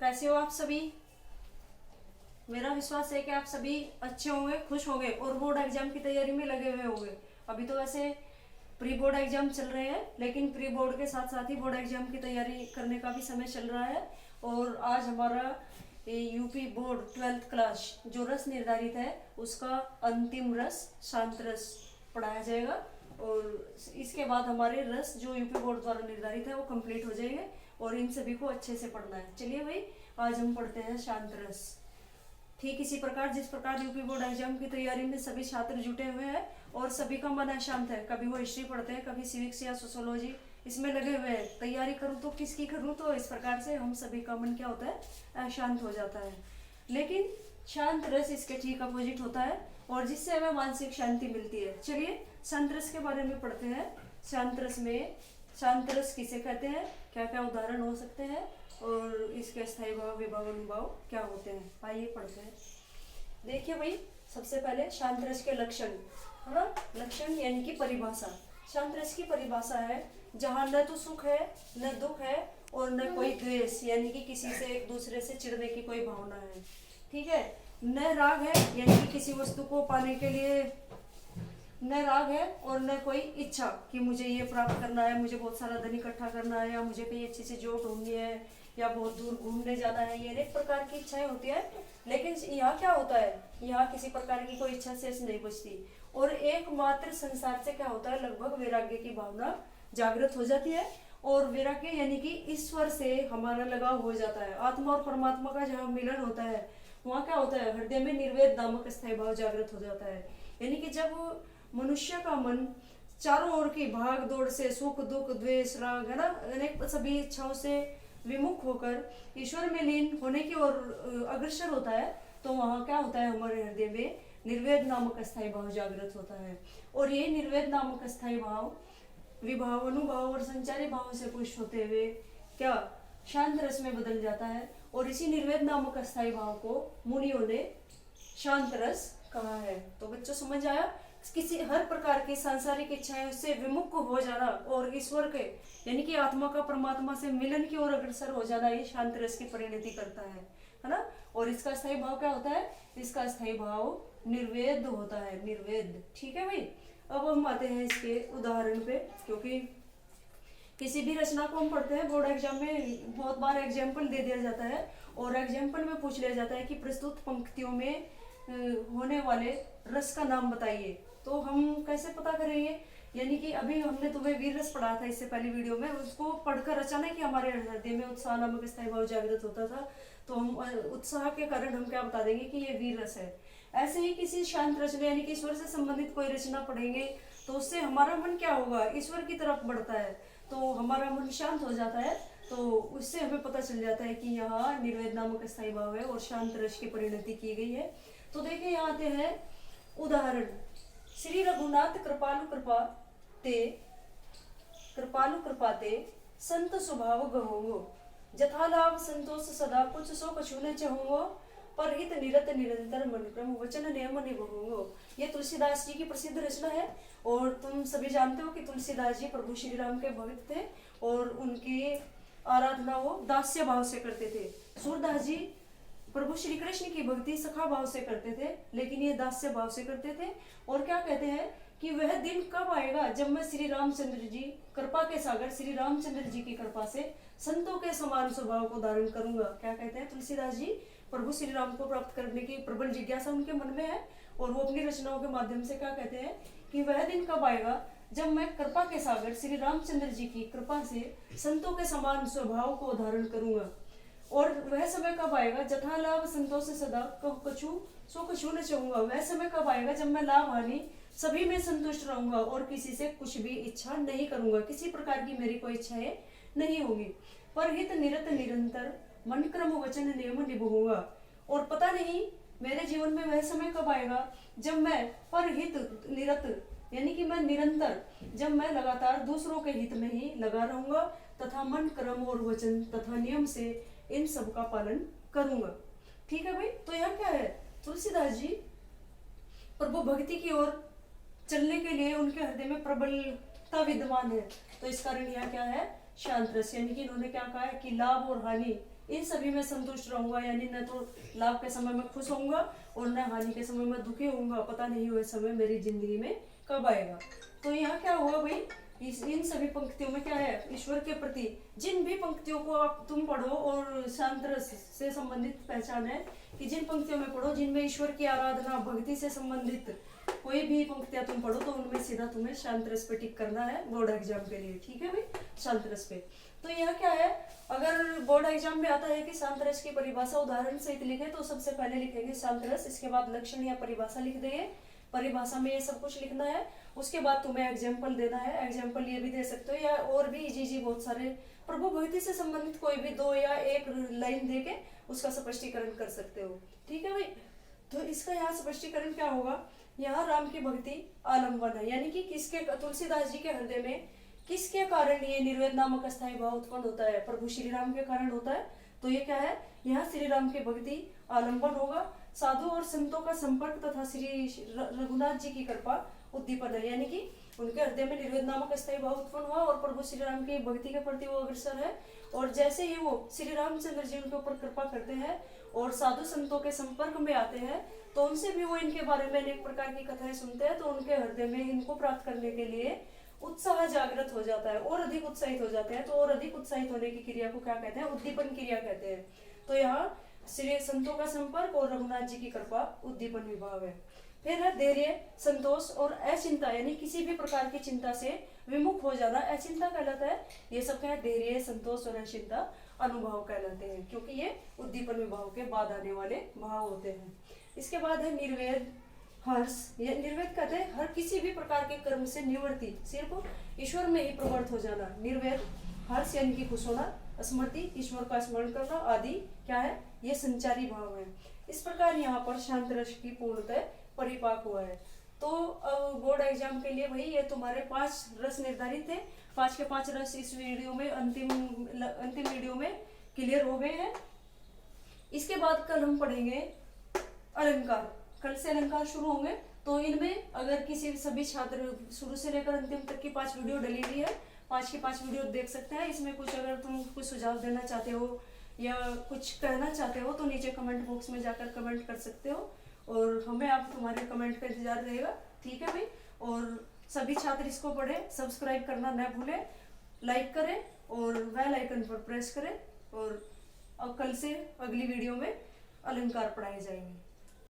कैसे हो आप सभी। मेरा विश्वास है कि आप सभी अच्छे होंगे, खुश होंगे और बोर्ड एग्जाम की तैयारी में लगे हुए होंगे। अभी तो वैसे प्री बोर्ड एग्जाम चल रहे हैं, लेकिन प्री बोर्ड के साथ साथ ही बोर्ड एग्जाम की तैयारी करने का भी समय चल रहा है। और आज हमारा यूपी बोर्ड 12th क्लास जो रस निर्धारित है उसका अंतिम रस शांत रस पढ़ाया जाएगा। और इसके बाद हमारे रस जो यूपी बोर्ड द्वारा निर्धारित है वो कंप्लीट हो जाएंगे और इन सभी को अच्छे से पढ़ना है। चलिए भाई, आज हम पढ़ते हैं शांत रस। ठीक इसी प्रकार जिस प्रकार यूपी बोर्ड एग्जाम की तैयारी में सभी छात्र जुटे हुए हैं और सभी का मन अशांत है, कभी वो हिस्ट्री पढ़ते हैं, कभी सिविक्स या सोशोलॉजी इसमें लगे हुए हैं। तैयारी करूँ तो किसकी करूँ, तो इस प्रकार से हम सभी का मन क्या होता है, अशांत हो जाता है। लेकिन शांत रस इसके ठीक अपोजिट होता है और जिससे हमें मानसिक शांति मिलती है। चलिए शांत रस के बारे में पढ़ते हैं। शांत रस किसे कहते हैं, क्या क्या उदाहरण हो सकते हैं और इसके स्थायी भाव, विभाव, अनुभाव क्या होते हैं, आइए पढ़ते हैं। देखिए भाई, सबसे पहले शांत रस के लक्षण है ना। लक्षण यानी कि परिभाषा। शांत रस की परिभाषा है जहाँ न तो सुख है, न दुख है और न कोई द्वेष यानी कि किसी से एक दूसरे से चिढ़ने की कोई भावना है। ठीक है। न राग है यानी कि किसी वस्तु को पाने के लिए न राग है और न कोई इच्छा कि मुझे ये प्राप्त करना है, मुझे बहुत सारा धन इकट्ठा करना है, या मुझे कहीं अच्छी सी जॉब ढूंढनी है, या बहुत दूर घूमने जाना है। ये अनेक प्रकार की इच्छाएं होती है। लेकिन यहाँ क्या होता है, यहाँ किसी प्रकार की कोई इच्छा शेष नहीं बचती और एकमात्र संसार से क्या होता है, लगभग वैराग्य की भावना जागृत हो जाती है। और वैराग्य यानी कि ईश्वर से हमारा लगाव हो जाता है। आत्मा और परमात्मा का जहाँ मिलन होता है वहाँ क्या होता है, हृदय में निर्वेद नामक स्थायी भाव जागृत हो जाता है। यानी कि जब मनुष्य का मन चारों ओर की भाग दौड़ से, सुख दुख द्वेष राग है ना, अनेक सभी इच्छाओं से विमुख होकर ईश्वर में लीन होने की ओर अग्रसर होता है, तो वहाँ क्या होता है, हमारे हृदय में निर्वेद नामक अस्थायी भाव जागृत होता है। और ये निर्वेद नामक अस्थायी भाव विभाव, अनुभाव और संचारी भाव से पुष्ट होते हुए क्या शांत रस में बदल जाता है। और इसी निर्वेद नामक अस्थायी भाव को मुनियों ने शांत रस कहा है। तो बच्चों समझ आया, किसी हर प्रकार की सांसारिक इच्छाएं से विमुख हो जाना और ईश्वर के यानी कि आत्मा का परमात्मा से मिलन की ओर अग्रसर हो जाना, ये शांत रस की परिणति करता है ना। और इसका स्थायी भाव क्या होता है, इसका स्थायी भाव निर्वेद होता है, निर्वेद। ठीक है भाई। अब हम आते हैं इसके उदाहरण पे, क्योंकि किसी भी रचना को हम पढ़ते हैं बोर्ड एग्जाम में बहुत बार एग्जाम्पल दे दिया जाता है और एग्जाम्पल में पूछ लिया जाता है कि प्रस्तुत पंक्तियों में होने वाले रस का नाम बताइए। तो हम कैसे पता करेंगे, यानी कि अभी हमने तुम्हें वीर रस पढ़ा था इससे पहले वीडियो में, उसको पढ़कर अचानक ही हमारे हृदय में उत्साह नामक स्थायी भाव जागृत होता था, तो हम उत्साह के कारण हम क्या बता देंगे कि ये वीर रस है। ऐसे ही किसी शांत रचना यानी कि ईश्वर से संबंधित कोई रचना पढ़ेंगे तो उससे हमारा मन क्या होगा, ईश्वर की तरफ बढ़ता है, तो हमारा मन शांत हो जाता है। तो उससे हमें पता चल जाता है कि यहाँ निर्वेद नामक स्थायी भाव है और शांत रस की परिणति की गई है। तो देखिए यहाँ आते हैं उदाहरण। श्री रघुनाथ कृपालु कृपाते संत स्वभाव गहोगो, जथा लाभ संतोष सदा कुछ सो कछु न चाहूंगो, पर हित निरत निरंतर मन क्रम वचन नियम निभूंगो। ये तुलसीदास जी की प्रसिद्ध रचना है और तुम सभी जानते हो कि तुलसीदास जी प्रभु श्री राम के भक्त थे और उनकी आराधना वो दास्य भाव से करते थे। सूरदास जी प्रभु श्री कृष्ण की भक्ति सखा भाव से करते थे, लेकिन ये दास्य भाव से करते थे। और क्या कहते हैं कि वह दिन कब आएगा जब मैं श्री रामचंद्र जी कृपा के सागर श्री रामचंद्र जी की कृपा से संतों के समान स्वभाव को धारण करूंगा। क्या कहते हैं तुलसीदास जी, प्रभु श्री राम को प्राप्त करने की प्रबल जिज्ञासा उनके मन में है और वो अपनी रचनाओं के माध्यम से क्या कहते हैं कि वह दिन कब आएगा जब मैं कृपा के सागर श्री रामचंद्र जी की कृपा से संतों के समान स्वभाव को धारण करूंगा। और वह समय कब आएगा, जथा लाभ संतोष सदा कछु सो कछु न चाहूंगा। वह समय कब आएगा जब मैं लाभ हानि सभी में संतुष्ट रहूंगा और किसी से कुछ भी इच्छा नहीं करूंगा, किसी प्रकार की मेरी कोई इच्छाएं नहीं होगी। पर हित निरत निरंतर मन क्रम वचन नियम निभूंगा। और पता नहीं मेरे जीवन में वह समय कब आएगा जब मैं पर हित निरत यानी कि मैं निरंतर, जब मैं लगातार दूसरों के हित में ही लगा रहूंगा तथा मन क्रम और वचन तथा नियम से इन सब का पालन करूंगा। ठीक है भाई। तो यहाँ क्या है, तुलसीदास जी प्रभु भक्ति की ओर चलने के लिए उनके हृदय में प्रबलता विद्यमान है, तो इस कारण यहाँ क्या है, शांत रस। यानी कि इन्होंने क्या कहा है कि लाभ और हानि इन सभी में संतुष्ट रहूंगा, यानी न तो लाभ के समय में खुश होऊंगा और न हानि के समय में दुखी होऊंगा, पता नहीं वह समय मेरी जिंदगी में कब आएगा। तो यहाँ क्या हुआ भाई, इन सभी पंक्तियों में क्या है, ईश्वर के प्रति जिन भी पंक्तियों को आप तुम पढ़ो और शांत रस से संबंधित पहचान है कि जिन पंक्तियों में पढ़ो जिनमें ईश्वर की आराधना भक्ति से संबंधित कोई भी पंक्तियां तुम पढ़ो तो उनमें सीधा तुम्हें शांत रस पे टिक करना है बोर्ड एग्जाम के लिए, ठीक है भाई, शांत रस पे। तो यह क्या है, अगर बोर्ड एग्जाम में आता है कि शांत रस की परिभाषा उदाहरण सहित लिखे तो सबसे पहले लिखेंगे शांत रस, इसके बाद लक्षण या परिभाषा लिख देंगे, परिभाषा में ये सब कुछ लिखना है। उसके बाद तुम्हें एग्जाम्पल देना है, एग्जाम्पल ये भी दे सकते हो या और भी इजी बहुत सारे प्रभु भक्ति से संबंधित कोई भी 2 या 1 लाइन देके उसका स्पष्टीकरण कर सकते हो, ठीक है भाई। तो इसका यहाँ स्पष्टीकरण क्या होगा, यहाँ राम की भक्ति आलम्बन है, यानी कि किसके, तुलसीदास जी के हृदय में किसके कारण ये निर्वेद नामक अस्थायी भाव उत्पन्न होता है, प्रभु श्री राम के कारण होता है। तो ये क्या है, यहाँ श्री राम की भक्ति आलम्बन होगा, साधु और संतों का संपर्क तथा श्री रघुनाथ जी की कृपा उद्दीपन है, यानी कि उनके हृदय में निर्वेद नामक अस्थायी भाव उत्पन्न हुआ और प्रभु श्री राम की भक्ति के प्रति वो अग्रसर है, और जैसे ही वो श्री रामचंद्र जी उनके ऊपर कृपा करते हैं और साधु संतों के संपर्क में आते हैं तो उनसे भी वो इनके बारे में अनेक प्रकार की कथाएं सुनते हैं, तो उनके हृदय में इनको प्राप्त करने के लिए उत्साह जागृत हो जाता है और अधिक उत्साहित हो जाते हैं। तो और अधिक उत्साहित होने की क्रिया को क्या कहते हैं, उद्दीपन क्रिया कहते हैं। तो यहाँ श्री संतों का संपर्क और रघुनाथ जी की कृपा उद्दीपन विभाव है। फिर है धैर्य, संतोष और अचिंता, यानी किसी भी प्रकार की चिंता से विमुख हो जाना अचिंता कहलाता है। ये सब क्या है, धैर्य, संतोष और अचिंता अनुभाव कहलाते हैं, क्योंकि ये उद्दीपन विभाव के बाद आने वाले भाव होते हैं। इसके बाद है निर्वेद, हर्ष। ये निर्वेद कहते हैं हर किसी भी प्रकार के कर्म से निवृत्ति, सिर्फ ईश्वर में ही प्रवृत्त हो जाना। निर्वेद, हर्ष यानी कि खुश होना, स्मृति ईश्वर का स्मरण करना आदि क्या है, ये संचारी भाव है। इस प्रकार यहाँ पर शांत रस की पूर्णतः परिपाक हुआ है। तो बोर्ड एग्जाम के लिए भाई ये तुम्हारे 5 रस निर्धारित थे, 5 के 5 रस इस वीडियो में अंतिम वीडियो में क्लियर हो गए हैं। इसके बाद कल हम पढ़ेंगे अलंकार, कल से अलंकार शुरू होंगे। तो इनमें अगर किसी सभी छात्र शुरू से लेकर अंतिम तक की 5 वीडियो डली हुई है, 5 के 5 वीडियो देख सकते हैं। इसमें कुछ अगर तुम कुछ सुझाव देना चाहते हो या कुछ कहना चाहते हो तो नीचे कमेंट बॉक्स में जाकर कमेंट कर सकते हो और हमें आप तुम्हारे कमेंट का इंतजार रहेगा, ठीक है भाई। और सभी छात्र इसको पढ़ें, सब्सक्राइब करना न भूलें, लाइक करें और बेल आइकन पर प्रेस करें। और अब कल से अगली वीडियो में अलंकार पढ़ाए जाएंगे।